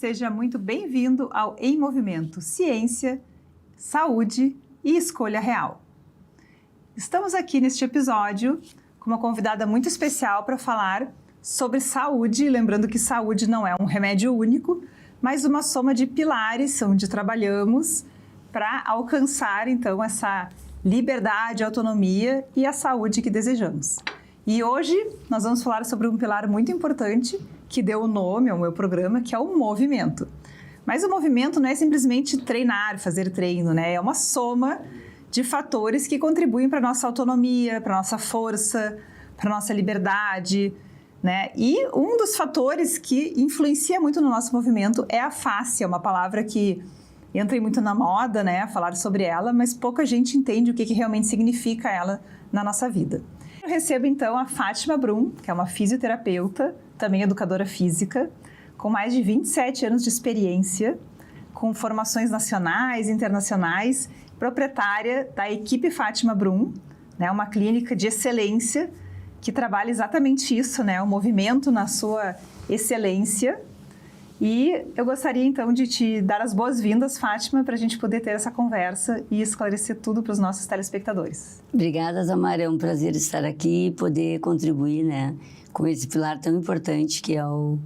seja muito bem-vindo ao Em Movimento, Ciência, Saúde e Escolha Real. Estamos aqui neste episódio com uma convidada muito especial para falar sobre saúde, lembrando que saúde não é um remédio único, mas uma soma de pilares onde trabalhamos para alcançar, então, essa liberdade, autonomia e a saúde que desejamos. E hoje nós vamos falar sobre um pilar muito importante que deu o nome ao meu programa, que é o movimento. Mas o movimento não é simplesmente treinar, fazer treino, né? É uma soma de fatores que contribuem para a nossa autonomia, para a nossa força, para a nossa liberdade, né? E um dos fatores que influencia muito no nosso movimento é a fáscia, uma palavra que entra muito na moda, né? Falar sobre ela, mas pouca gente entende o que realmente significa ela na nossa vida. Eu recebo então a Fátima Brum, que é uma fisioterapeuta, também educadora física, com mais de 27 anos de experiência, com formações nacionais e internacionais, proprietária da equipe Fátima Brum, né, uma clínica de excelência que trabalha exatamente isso, né, o movimento na sua excelência. E eu gostaria então de te dar as boas-vindas, Fátima, para a gente poder ter essa conversa e esclarecer tudo para os nossos telespectadores. Obrigada, Zamara, é um prazer estar aqui e poder contribuir, né, com esse pilar tão importante que é o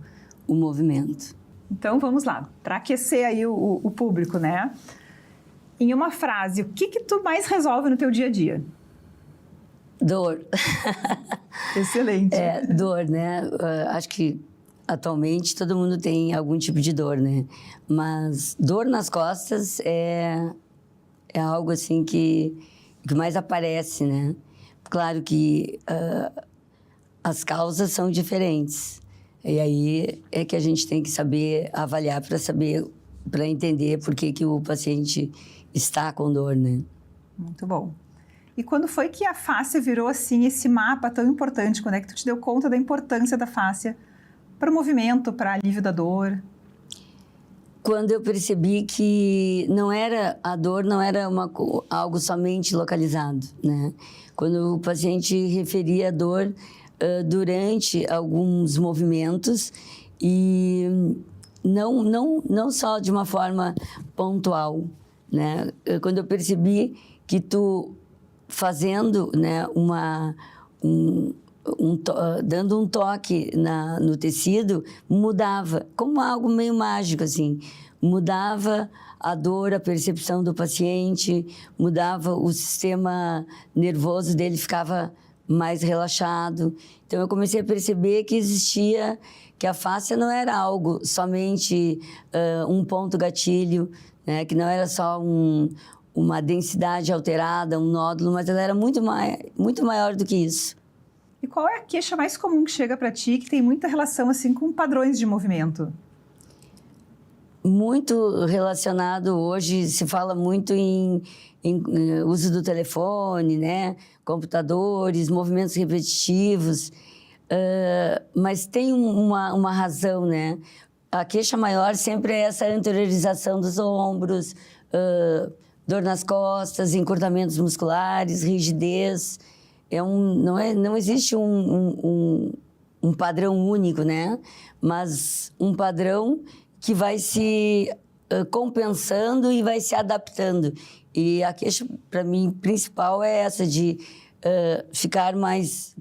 movimento. Então vamos lá, para aquecer aí o público, né? Em uma frase, o que tu mais resolve no teu dia a dia? Dor. Excelente. Dor, né? Acho que atualmente todo mundo tem algum tipo de dor, né? Mas dor nas costas é algo assim que mais aparece, né? Claro que as causas são diferentes. E aí é que a gente tem que saber avaliar para entender por que o paciente está com dor, né? Muito bom. E quando foi que a fáscia virou assim esse mapa tão importante? Quando é que tu te deu conta da importância da fáscia para o movimento, para alívio da dor? Quando eu percebi que a dor não era algo somente localizado, né? Quando o paciente referia a dor durante alguns movimentos e não só de uma forma pontual, né? Quando eu percebi que tu fazendo, né, dando um toque no tecido, mudava, como algo meio mágico, assim. Mudava a dor, a percepção do paciente, mudava o sistema nervoso dele, ficava mais relaxado. Então, eu comecei a perceber que a fáscia não era algo somente um ponto gatilho, né, que não era só uma densidade alterada, um nódulo, mas ela era muito maior do que isso. E qual é a queixa mais comum que chega para ti, que tem muita relação assim com padrões de movimento? Muito relacionado hoje, se fala muito em uso do telefone, né? Computadores, movimentos repetitivos, mas tem uma razão, né? A queixa maior sempre é essa anteriorização dos ombros, dor nas costas, encurtamentos musculares, rigidez. Não existe um padrão único, né? Mas um padrão que vai se compensando e vai se adaptando. E a queixa, para mim, principal é essa de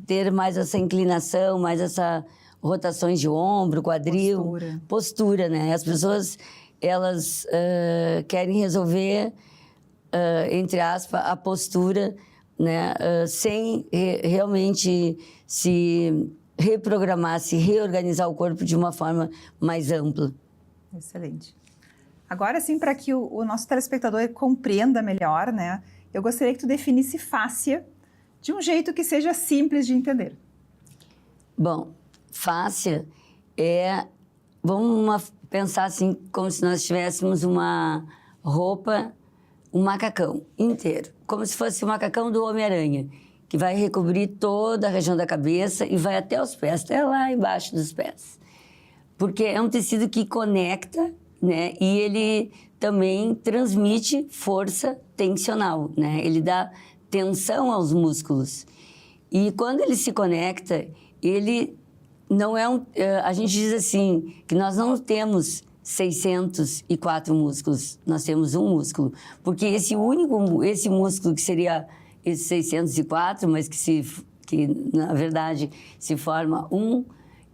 ter mais essa inclinação, mais essa rotações de ombro, quadril, postura, né? As pessoas, elas querem resolver, entre aspas, a postura, né? Sem realmente se reprogramar, se reorganizar o corpo de uma forma mais ampla. Excelente. Agora, sim, para que o nosso telespectador compreenda melhor, né? Eu gostaria que tu definisse fáscia de um jeito que seja simples de entender. Bom, fáscia vamos pensar assim, como se nós tivéssemos uma roupa, um macacão inteiro, como se fosse o macacão do Homem-Aranha, que vai recobrir toda a região da cabeça e vai até os pés, até lá embaixo dos pés. Porque é um tecido que conecta, né? E ele também transmite força tensional, né? Ele dá tensão aos músculos. E quando ele se conecta, ele não é a gente diz assim, que nós não temos 604 músculos. Nós temos um músculo. Porque esse músculo que seria esse 604, mas que na verdade se forma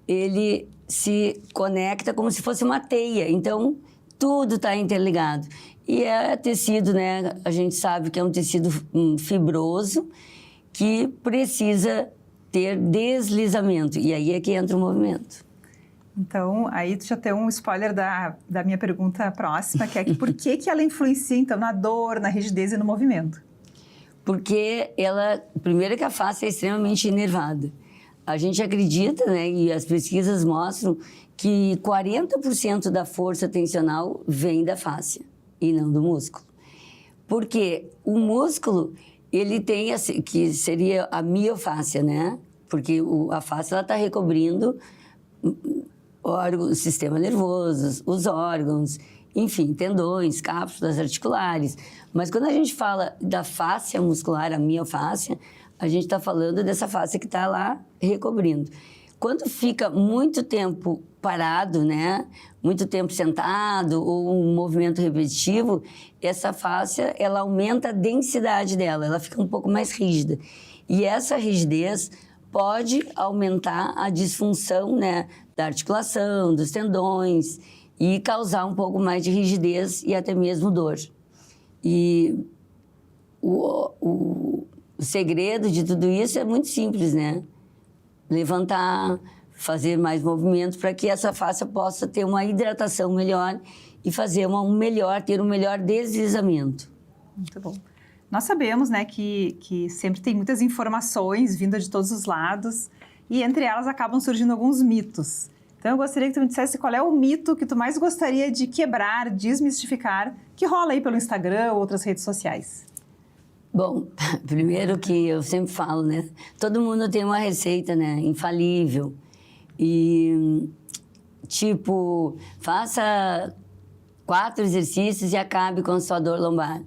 ele se conecta como se fosse uma teia. Então, tudo está interligado. E é tecido, né? A gente sabe que é um tecido fibroso que precisa ter deslizamento. E aí é que entra o movimento. Então, aí tu já tem um spoiler da minha pergunta próxima, que é por que ela influencia, então, na dor, na rigidez e no movimento? Porque primeiro que a face é extremamente inervada. A gente acredita, né, e as pesquisas mostram que 40% da força tensional vem da fáscia e não do músculo. Porque o músculo, ele tem, que seria a miofáscia, né? Porque a face está recobrindo o sistema nervoso, os órgãos, enfim, tendões, cápsulas articulares. Mas quando a gente fala da fáscia muscular, a miofáscia, a gente está falando dessa fáscia que está lá recobrindo. Quando fica muito tempo parado, né? Muito tempo sentado ou um movimento repetitivo, essa fáscia, ela aumenta a densidade dela, ela fica um pouco mais rígida. E essa rigidez pode aumentar a disfunção, né, da articulação, dos tendões e causar um pouco mais de rigidez e até mesmo dor. E o segredo de tudo isso é muito simples, né? Levantar, fazer mais movimentos para que essa face possa ter uma hidratação melhor e fazer ter um melhor deslizamento. Muito bom. Nós sabemos, né, que sempre tem muitas informações vindas de todos os lados e entre elas acabam surgindo alguns mitos. Então eu gostaria que tu me dissesse qual é o mito que tu mais gostaria de quebrar, desmistificar, que rola aí pelo Instagram ou outras redes sociais. Bom, primeiro que eu sempre falo, né? Todo mundo tem uma receita, né? Infalível. E, tipo, faça 4 exercícios e acabe com a sua dor lombar.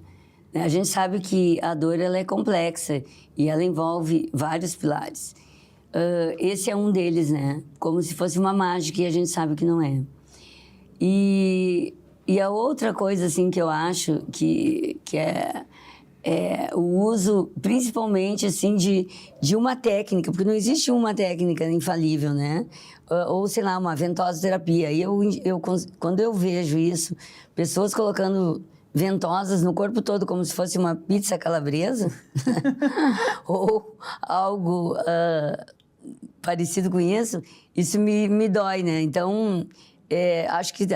A gente sabe que a dor ela é complexa e ela envolve vários pilares. Esse é um deles, né? Como se fosse uma mágica e a gente sabe que não é. E a outra coisa, assim, que eu acho que é o uso, principalmente, assim, de uma técnica, porque não existe uma técnica infalível, né? Ou, sei lá, uma ventosoterapia. E quando eu vejo isso, pessoas colocando ventosas no corpo todo, como se fosse uma pizza calabresa, ou algo parecido com isso me dói, né? Então, acho que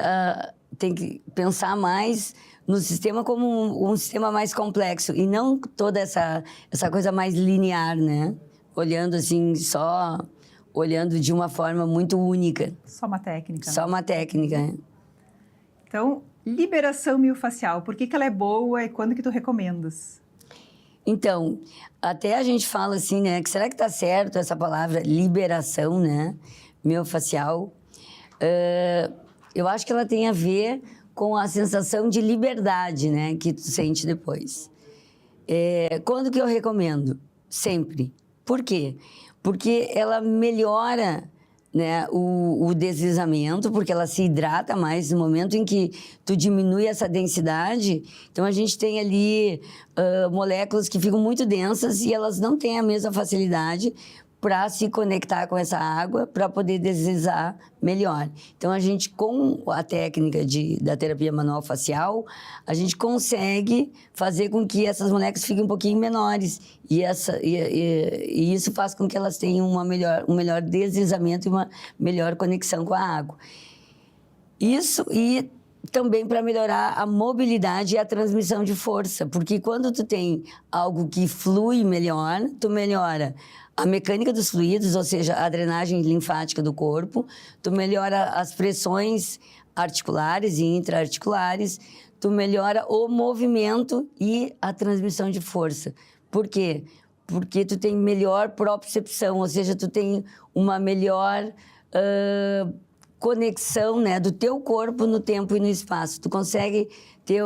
tem que pensar mais no sistema como um sistema mais complexo e não toda essa coisa mais linear, né? Olhando assim, olhando de uma forma muito única. Só uma técnica. Só uma técnica, né? Então, liberação miofascial, por que ela é boa e quando que tu recomendas? Então, até a gente fala assim, né? Que será que tá certo essa palavra liberação, né? Miofascial. Eu acho que ela tem a ver com a sensação de liberdade, né? Que tu sente depois. Quando que eu recomendo? Sempre. Por quê? Porque ela melhora, né, o deslizamento, porque ela se hidrata mais no momento em que tu diminui essa densidade. Então, a gente tem ali moléculas que ficam muito densas e elas não têm a mesma facilidade para se conectar com essa água, para poder deslizar melhor. Então, a gente, com a técnica da terapia manual facial, a gente consegue fazer com que essas moléculas fiquem um pouquinho menores. E isso faz com que elas tenham um melhor deslizamento e uma melhor conexão com a água. Isso e também para melhorar a mobilidade e a transmissão de força, porque quando tu tem algo que flui melhor, tu melhora a mecânica dos fluidos, ou seja, a drenagem linfática do corpo, tu melhora as pressões articulares e intraarticulares, tu melhora o movimento e a transmissão de força. Por quê? Porque tu tem melhor propriocepção, ou seja, tu tem uma melhor conexão, né, do teu corpo no tempo e no espaço. Tu consegue ter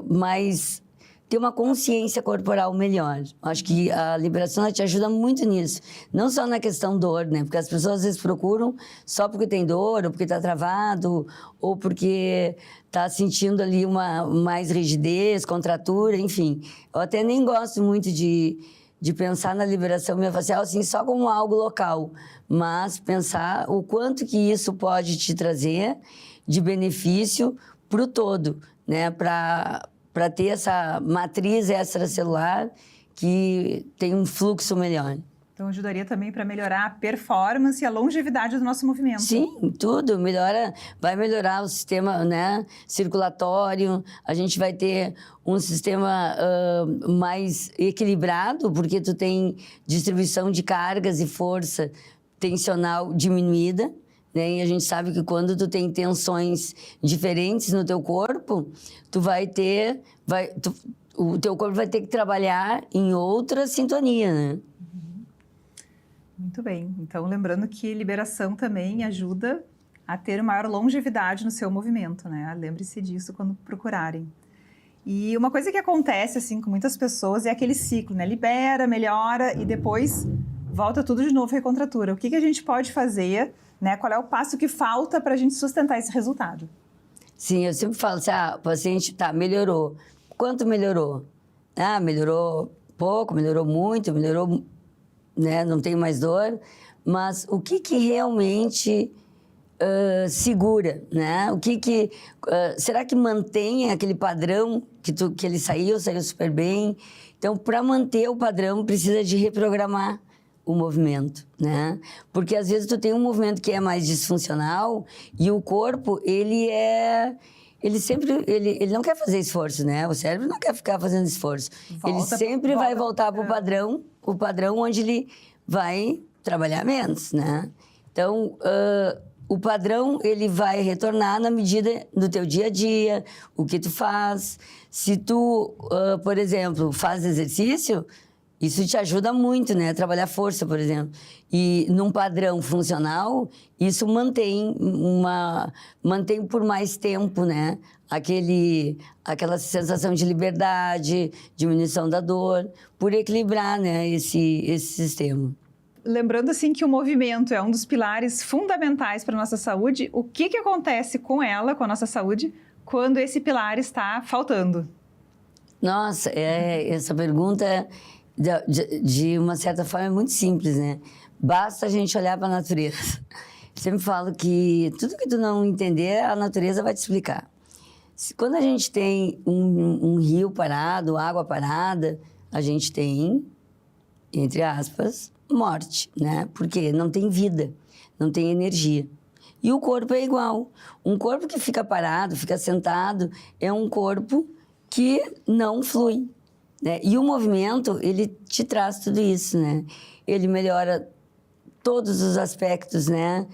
mais ter uma consciência corporal melhor. Acho que a liberação ela te ajuda muito nisso. Não só na questão dor, né? Porque as pessoas às vezes procuram só porque tem dor, ou porque está travado, ou porque está sentindo ali uma mais rigidez, contratura, enfim. Eu até nem gosto muito de pensar na liberação miofascial assim, só como algo local, mas pensar o quanto que isso pode te trazer de benefício para o todo, né? Para ter essa matriz extracelular que tem um fluxo melhor. Então, ajudaria também para melhorar a performance e a longevidade do nosso movimento. Sim, tudo. Vai melhorar o sistema, né, circulatório, a gente vai ter um sistema mais equilibrado, porque tu tem distribuição de cargas e força tensional diminuída, né? E a gente sabe que quando tu tem tensões diferentes no teu corpo, o teu corpo vai ter que trabalhar em outra sintonia, né? Muito bem. Então, lembrando que liberação também ajuda a ter maior longevidade no seu movimento, né? Lembre-se disso quando procurarem. E uma coisa que acontece, assim, com muitas pessoas é aquele ciclo, né? Libera, melhora e depois volta tudo de novo, recontratura. O que a gente pode fazer, né? Qual é o passo que falta para a gente sustentar esse resultado? Sim, eu sempre falo assim, o paciente, melhorou. Quanto melhorou? Melhorou pouco, melhorou muito, melhorou, né? Não tem mais dor. Mas o que realmente segura, né? Será que mantém aquele padrão que ele saiu super bem? Então, para manter o padrão, precisa de reprogramar o movimento, né? Porque às vezes tu tem um movimento que é mais disfuncional e o corpo, ele não quer fazer esforço, né? O cérebro não quer ficar fazendo esforço. Ele sempre vai voltar para o padrão onde ele vai trabalhar menos, né? Então, o padrão, ele vai retornar na medida do teu dia a dia, o que tu faz. Se tu, por exemplo, faz exercício, isso te ajuda muito, né? A trabalhar força, por exemplo. E num padrão funcional, isso mantém por mais tempo, né? Aquela sensação de liberdade, diminuição da dor, por equilibrar, né? Esse sistema. Lembrando, assim, que o movimento é um dos pilares fundamentais para a nossa saúde. O que acontece com ela, com a nossa saúde, quando esse pilar está faltando? Nossa, essa pergunta, de uma certa forma, é muito simples, né? Basta a gente olhar para a natureza. Sempre falo que tudo que tu não entender, a natureza vai te explicar. Quando a gente tem um rio parado, água parada, a gente tem, entre aspas, morte, né? Porque não tem vida, não tem energia. E o corpo é igual. Um corpo que fica parado, fica sentado, é um corpo que não flui, né? E o movimento, ele te traz tudo isso, né? Ele melhora todos os aspectos, né?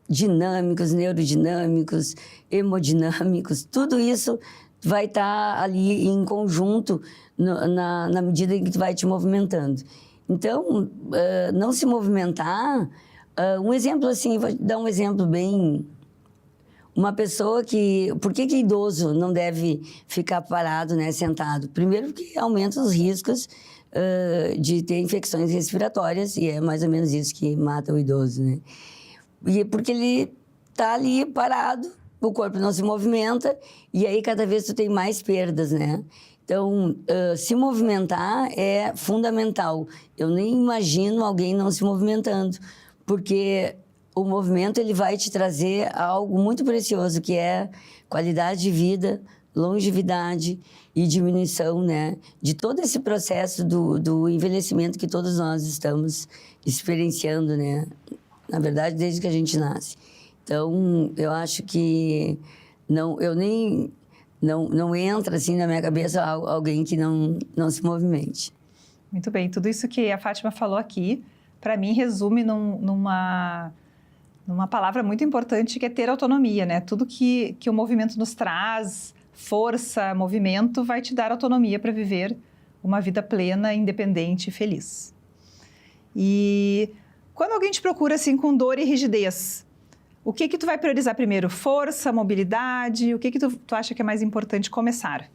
Dinâmicos, neurodinâmicos, hemodinâmicos, tudo isso vai estar ali em conjunto na medida em que tu vai te movimentando. Então, não se movimentar... um exemplo assim, vou dar um exemplo bem... Uma pessoa que... Por que idoso não deve ficar parado, né, sentado? Primeiro porque aumenta os riscos de ter infecções respiratórias, e é mais ou menos isso que mata o idoso, né? E porque ele está ali parado, o corpo não se movimenta, e aí cada vez tu tem mais perdas, né? Então, se movimentar é fundamental. Eu nem imagino alguém não se movimentando, porque o movimento ele vai te trazer algo muito precioso, que é qualidade de vida, longevidade e diminuição, né, de todo esse processo do envelhecimento que todos nós estamos experienciando, né? Na verdade, desde que a gente nasce. Então, eu acho que não entra assim na minha cabeça alguém que não se movimente. Muito bem. Tudo isso que a Fátima falou aqui, para mim, resume numa palavra muito importante, que é ter autonomia, né? Tudo que o movimento nos traz, força, movimento, vai te dar autonomia para viver uma vida plena, independente e feliz. E quando alguém te procura assim com dor e rigidez, o que tu vai priorizar primeiro? Força, mobilidade? O que tu acha que é mais importante começar?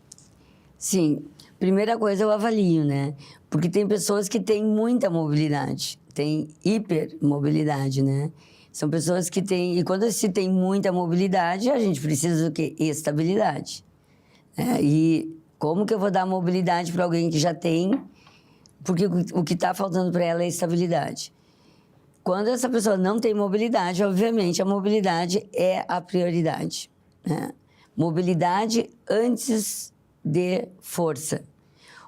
Sim. Primeira coisa eu avalio, né? Porque tem pessoas que têm muita mobilidade, tem hipermobilidade, né? São pessoas que têm... E quando se tem muita mobilidade, a gente precisa do quê? Estabilidade. E como que eu vou dar mobilidade para alguém que já tem? Porque o que está faltando para ela é estabilidade. Quando essa pessoa não tem mobilidade, obviamente, a mobilidade é a prioridade, né? Mobilidade antes de força.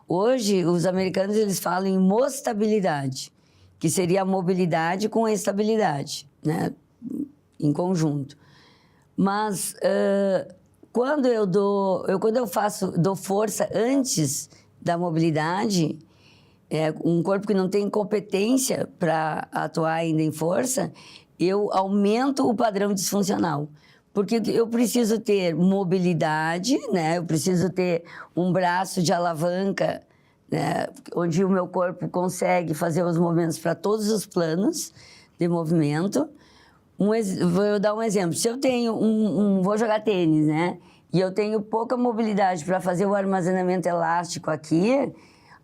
Hoje, os americanos, eles falam em mostabilidade, que seria a mobilidade com a estabilidade, né? Em conjunto. Mas quando eu dou força antes da mobilidade, um corpo que não tem competência para atuar ainda em força, eu aumento o padrão disfuncional. Porque eu preciso ter mobilidade, né? Eu preciso ter um braço de alavanca, né? Onde o meu corpo consegue fazer os movimentos para todos os planos de movimento. Vou dar um exemplo. Se eu tenho vou jogar tênis, né? E eu tenho pouca mobilidade para fazer o armazenamento elástico aqui,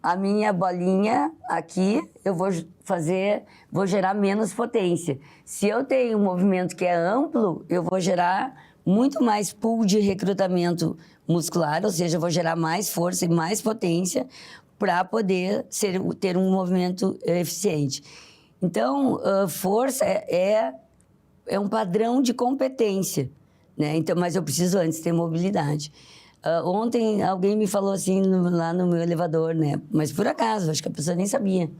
a minha bolinha aqui, eu vou gerar menos potência. Se eu tenho um movimento que é amplo, eu vou gerar muito mais pool de recrutamento muscular, ou seja, eu vou gerar mais força e mais potência para poder ter um movimento eficiente. Então, força é um padrão de competência, né? Então, mas eu preciso antes ter mobilidade. Ontem alguém me falou assim lá no meu elevador, né? Mas por acaso, acho que a pessoa nem sabia.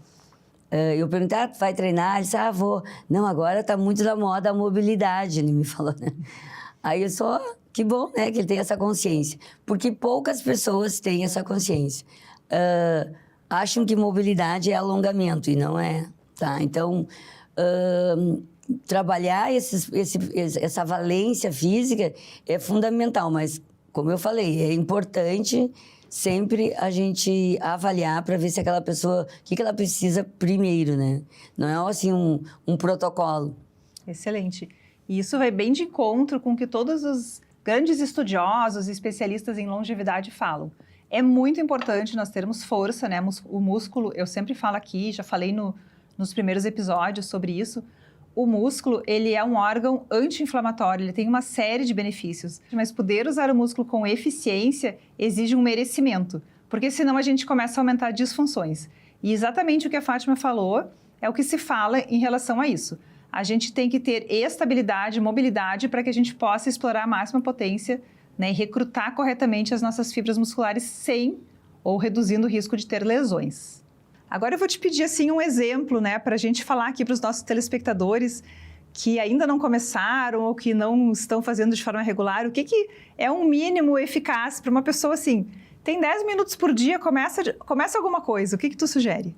Eu perguntei, vai treinar? Ele disse, vou. Não, agora está muito da moda a mobilidade, ele me falou, né? Aí eu só, que bom, né, que ele tem essa consciência. Porque poucas pessoas têm essa consciência. Acham que mobilidade é alongamento, e não é, tá? Então, trabalhar essa valência física é fundamental, mas, como eu falei, é importante sempre a gente avaliar para ver se aquela pessoa, o que ela precisa primeiro, né? Não é assim um protocolo. Excelente. E isso vai bem de encontro com o que todos os grandes estudiosos e especialistas em longevidade falam. É muito importante nós termos força, né? O músculo, eu sempre falo aqui, já falei nos primeiros episódios sobre isso. O músculo, ele é um órgão anti-inflamatório, ele tem uma série de benefícios. Mas poder usar o músculo com eficiência exige um merecimento, porque senão a gente começa a aumentar disfunções. E exatamente o que a Fátima falou é o que se fala em relação a isso. A gente tem que ter estabilidade, mobilidade, para que a gente possa explorar a máxima potência, né, e recrutar corretamente as nossas fibras musculares sem ou reduzindo o risco de ter lesões. Agora eu vou te pedir assim um exemplo, né, para a gente falar aqui para os nossos telespectadores que ainda não começaram ou que não estão fazendo de forma regular, o que é um mínimo eficaz para uma pessoa assim, tem 10 minutos por dia, começa alguma coisa, o que tu sugere?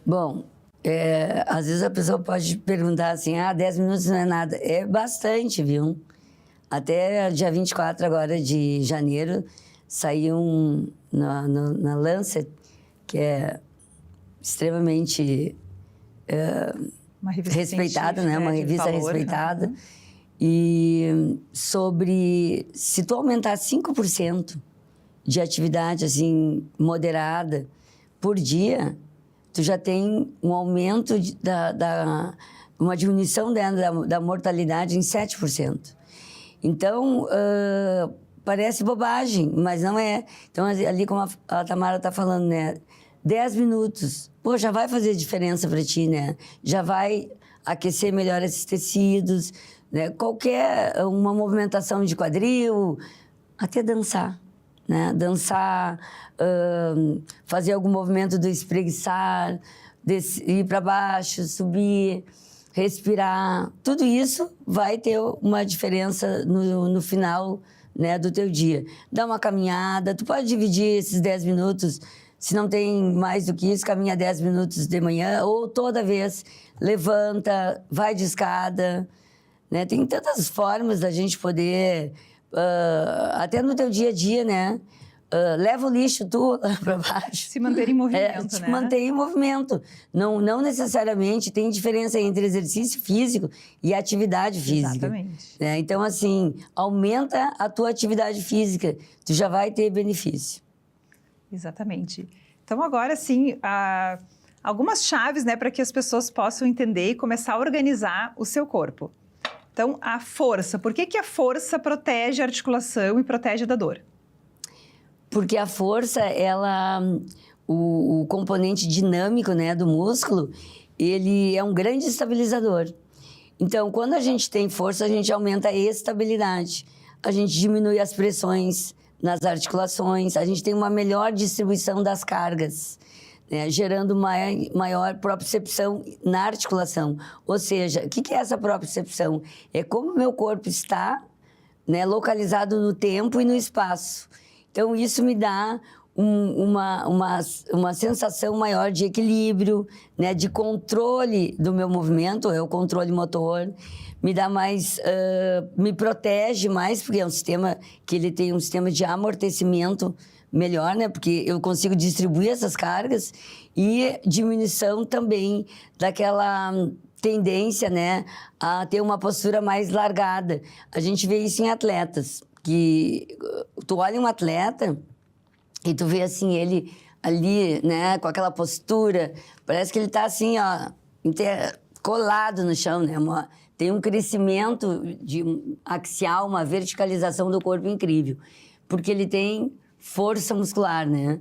Bom, às vezes a pessoa pode perguntar assim, 10 minutos não é nada, é bastante, viu? Até dia 24 agora de janeiro, saiu na Lancet, que é extremamente respeitada, né? Uma revista valor, respeitada. Né? E sobre se tu aumentar 5% de atividade assim, moderada por dia, tu já tem um aumento uma diminuição da mortalidade em 7%. Então, parece bobagem, mas não é. Então, ali como a Tamara está falando, né? 10 minutos, pô, já vai fazer diferença para ti, né? Já vai aquecer melhor esses tecidos, né? Uma movimentação de quadril, até dançar, né? Dançar, fazer algum movimento do espreguiçar, ir para baixo, subir, respirar. Tudo isso vai ter uma diferença no final, né, do teu dia. Dá uma caminhada, tu pode dividir esses 10 minutos, se não tem mais do que isso, caminha 10 minutos de manhã, ou toda vez levanta, vai de escada, né? Tem tantas formas da gente poder, até no teu dia a dia, né, leva o lixo tu lá para baixo. Se manter em movimento, Se né? manter em movimento. Não necessariamente tem diferença entre exercício físico e atividade física. Exatamente. Então, assim, aumenta a tua atividade física, tu já vai ter benefício. Exatamente. Então, agora sim, algumas chaves, né, para que as pessoas possam entender e começar a organizar o seu corpo. Então, a força. Por que a força protege a articulação e protege da dor? Porque a força, o componente dinâmico, né, do músculo, ele é um grande estabilizador. Então, quando a gente tem força, a gente aumenta a estabilidade, a gente diminui as pressões nas articulações, a gente tem uma melhor distribuição das cargas, né, gerando maior propriocepção na articulação. Ou seja, o que é essa propriocepção? É como o meu corpo está, né, localizado no tempo e no espaço. Então, isso me dá uma sensação maior de equilíbrio, né, de controle do meu movimento, é o controle motor, me dá mais, me protege mais, porque é um sistema que ele tem um sistema de amortecimento melhor, né, porque eu consigo distribuir essas cargas, e diminuição também daquela tendência, né, a ter uma postura mais largada. A gente vê isso em atletas, que tu olha um atleta e tu vê assim ele ali, né, com aquela postura, parece que ele tá assim, ó, colado no chão, né, tem um crescimento axial, uma verticalização do corpo incrível, porque ele tem força muscular, né?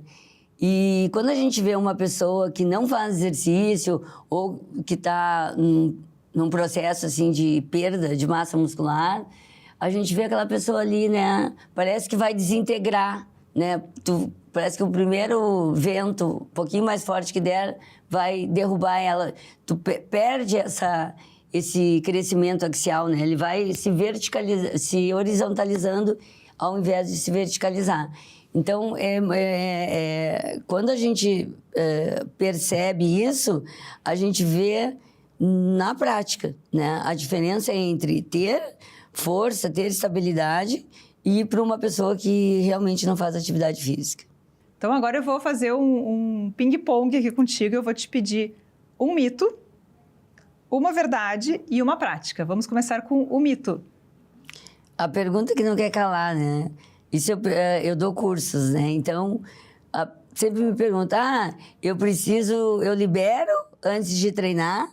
E quando a gente vê uma pessoa que não faz exercício ou que tá num processo assim de perda de massa muscular, a gente vê aquela pessoa ali, né? Parece que vai desintegrar, né? Parece que o primeiro vento, um pouquinho mais forte que der, vai derrubar ela. Tu perde esse crescimento axial, né? Ele vai se horizontalizando ao invés de se verticalizar. Então, quando a gente percebe isso, a gente vê na prática, né? A diferença entre ter força, ter estabilidade e para uma pessoa que realmente não faz atividade física. Então, agora eu vou fazer um ping-pong aqui contigo. Eu vou te pedir um mito, uma verdade e uma prática. Vamos começar com o mito. A pergunta que não quer calar, né? Isso eu dou cursos, né? Então, sempre me perguntam, eu libero antes de treinar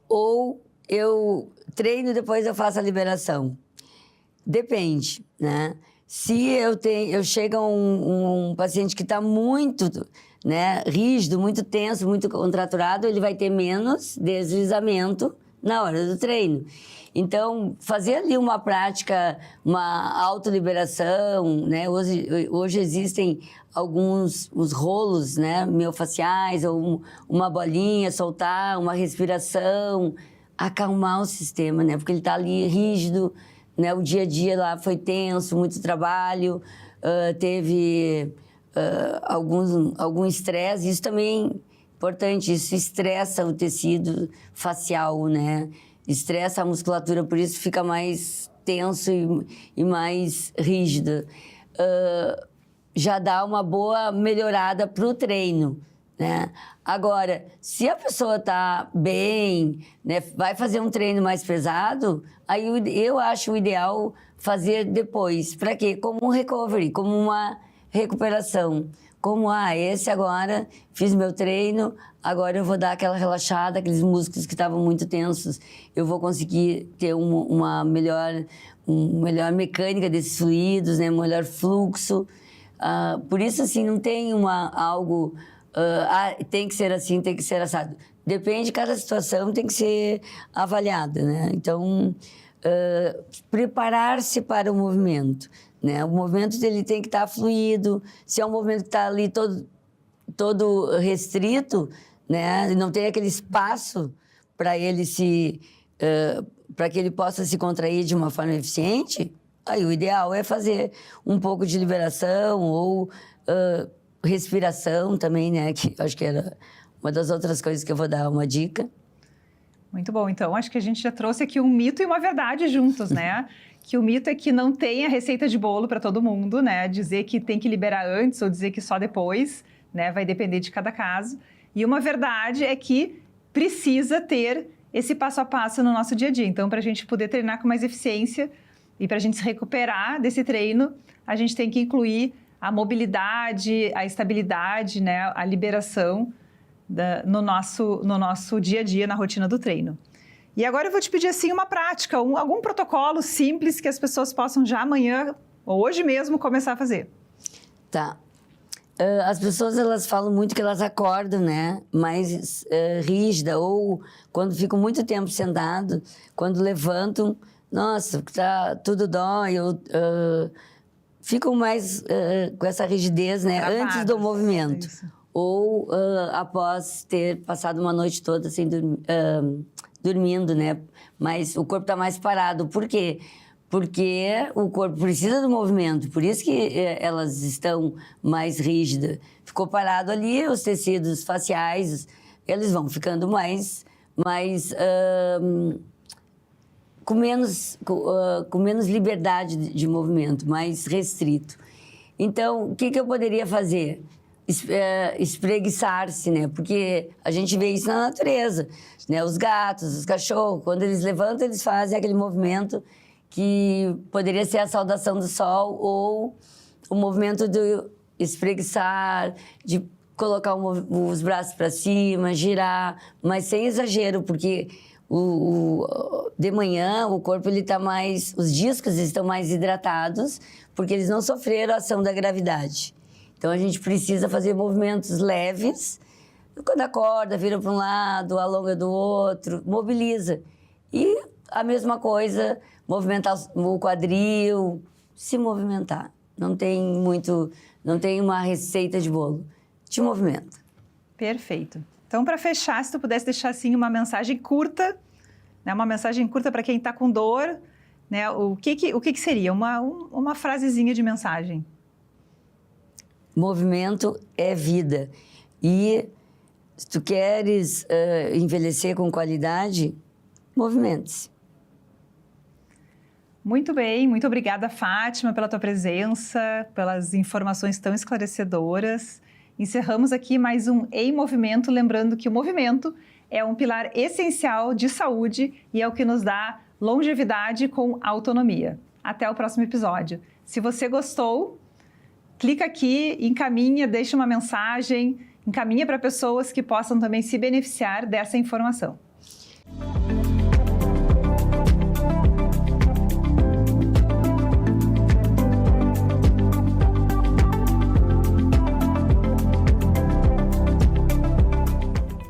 ou eu treino e depois eu faço a liberação? Depende, né? Se eu chego a um paciente que está muito, né, rígido, muito tenso, muito contraturado, ele vai ter menos deslizamento na hora do treino. Então, fazer ali uma prática, uma autoliberação, né? Hoje existem os rolos, né, miofasciais, ou uma bolinha, soltar, uma respiração, acalmar o sistema, né? Porque ele está ali rígido, né? O dia a dia lá foi tenso, muito trabalho, teve algum estresse. Isso também é importante, isso estressa o tecido facial, né? Estressa a musculatura, por isso fica mais tenso e mais rígido. Já dá uma boa melhorada para o treino, né? Agora, se a pessoa está bem, né, vai fazer um treino mais pesado, aí eu acho o ideal fazer depois. Para quê? Como um recovery, como uma recuperação. Como, esse agora, fiz meu treino, agora eu vou dar aquela relaxada, aqueles músculos que estavam muito tensos, eu vou conseguir ter uma melhor mecânica desses fluidos, né, um melhor fluxo. Por isso, assim, não tem algo... tem que ser assim, tem que ser assado. Depende de cada situação, tem que ser avaliada, né? Então, preparar-se para o movimento, né? O movimento dele tem que estar fluido. Se é um movimento que está ali todo restrito, né? Não tem aquele espaço para ele para que ele possa se contrair de uma forma eficiente, aí o ideal é fazer um pouco de liberação ou respiração também, né? Que acho que era uma das outras coisas que eu vou dar uma dica. Muito bom. Então, acho que a gente já trouxe aqui um mito e uma verdade juntos, né? que o mito é que não tem a receita de bolo para todo mundo, né? Dizer que tem que liberar antes ou dizer que só depois, né? Vai depender de cada caso. E uma verdade é que precisa ter esse passo a passo no nosso dia a dia. Então, para a gente poder treinar com mais eficiência e para a gente se recuperar desse treino, a gente tem que incluir a mobilidade, a estabilidade, né? A liberação no nosso dia a dia, na rotina do treino. E agora eu vou te pedir assim uma prática, algum protocolo simples que as pessoas possam já amanhã ou hoje mesmo começar a fazer. Tá. As pessoas, elas falam muito que elas acordam, né? Mais rígida, ou quando ficam muito tempo sentado, quando levantam, nossa, tudo dói, ou ficam mais com essa rigidez, né? Travadas, antes do movimento. Isso. Ou após ter passado uma noite toda sem dormindo, né? Mas o corpo está mais parado. Por quê? Porque o corpo precisa do movimento, por isso que elas estão mais rígidas. Ficou parado ali, os tecidos faciais, eles vão ficando mais com menos liberdade de movimento, mais restrito. Então, o que eu poderia fazer? Espreguiçar-se, né? Porque a gente vê isso na natureza, né? Os gatos, os cachorros, quando eles levantam, eles fazem aquele movimento que poderia ser a saudação do sol ou o movimento do espreguiçar, de colocar os braços para cima, girar, mas sem exagero, porque de manhã o corpo ele tá mais, os discos estão mais hidratados, porque eles não sofreram a ação da gravidade. Então a gente precisa fazer movimentos leves. Quando acorda, vira para um lado, alonga do outro, mobiliza. E a mesma coisa, movimentar o quadril, se movimentar. Não tem uma receita de bolo. Te movimenta. Perfeito. Então, para fechar, se tu pudesse deixar assim uma mensagem curta, né, uma mensagem curta para quem está com dor, né, o que seria? Uma frasezinha de mensagem. Movimento é vida. E se tu queres envelhecer com qualidade, movimente-se. Muito bem, muito obrigada, Fátima, pela tua presença, pelas informações tão esclarecedoras. Encerramos aqui mais um Em Movimento, lembrando que o movimento é um pilar essencial de saúde e é o que nos dá longevidade com autonomia. Até o próximo episódio. Se você gostou, clica aqui, encaminha, deixa uma mensagem, encaminha para pessoas que possam também se beneficiar dessa informação.